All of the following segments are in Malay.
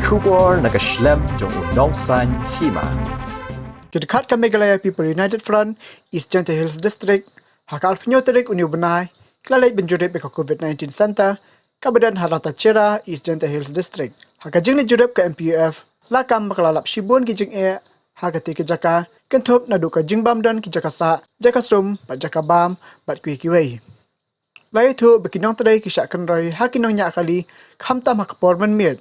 Kubor nakaslem jong unongsan hima. Kidkat ka Meghalaya People United Front, East Janta Hills District, hakal penyoterik Uniu Benai, kelalai benjurip ke COVID-19 Center, kabadan Harata Cera, East Janta Hills District. Haka jing jurip ke MPUF, lakam makalalap shibun ki jing hakati ke jaka, kentup nadu ka jingbam dan ki jaka sa, jaka sum, bat jaka bam, bat kui kiwei. Lai tu bekinong tadai ki syak kenroi hakinong nyak kali, khamtam hakapor menmir.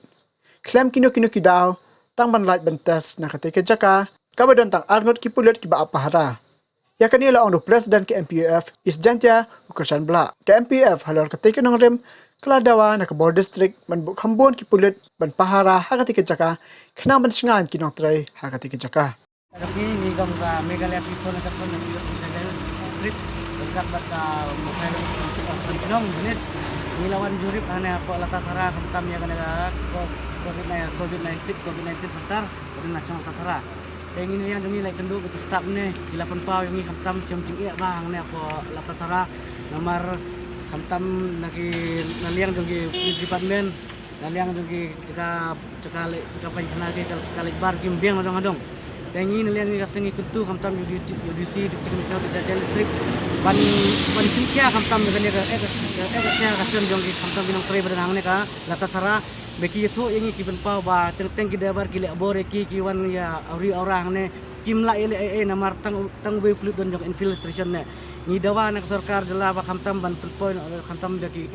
Klem kinu kidaw, tang ban light bentes nakati ke jaka, kabadan tang arngot ki pulut ki ba apahara. Ya kanila ang presiden ke MPUF is jantya ukursan bla. Ke MPUF halor ketika nong rem keladawa nak bor district ban buk hambon ki pulut ban pahara hakati ke jaka kena ban singan ki nong trai hakati ke jaka. Kami ni gam ka Meghalaya People United Front ng district dekat bata mobile sentinong unit nilawan jurip hanya apa latar sara kentam ya kana COVID-19 setar dari nasional tasara. Ingin yang demi like kenduk itu staf ni 8 pau yang kentam cem-cem bang ni apa latar sara nomor kentam lagi naliang dengki department naliang dengki ceka pai kena ke kali bar kim biang adong-adong. Ingin naliang ni kasih kutu kentam UDC Commissioner District Listrik ban sinkia kentam dengan ekasnya kasih dengki kentam binang tray badan ni ka latar sara beki itu yang kiban pau ba teng ki dabar ki le bore ki wan ya auri orang ne kim la ele namar tang we fluid don jong infiltration ne ni dawa nak sarkar jela ba khamtam ban point khamtam daki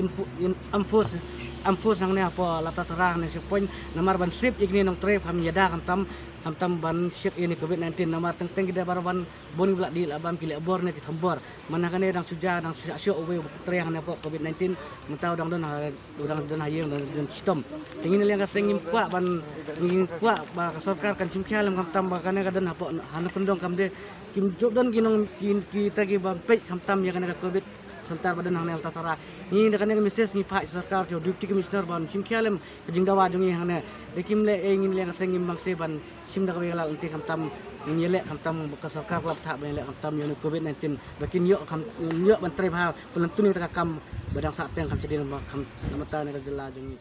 ampus nang ne apa lata sarang ne point namar ban strip igni nong trip kami yada khamtam ban ship ini COVID-19 namar teng ki dabar ban boni blak di labam ki le bor ne ki thambor mana kane dang suja syok we triang ne apa COVID-19 mentau dang don hayeng don sistem ingin liang kaseng impua ban impua ba sarkar kan simkia lam kam ba kana kadan apa hana pendong kam de kim jodan ginong kita gi ban pe kam tam ya kana covid sentar badan hang nel tasara ni kana message ni pak sarkar jo deputy commissioner ban simkia lam kajing dawa jongi hang ne de kim le ingin liang kaseng imbang se ban sim da kawela unti kam tam ni yele kam tam ka sarkar lap tha ban le kam tam yo covid-19 bakin yo kam yo ban tre ha pelentun ni ta kam badang sa teng kam sedin kam mata ne ka jela jongi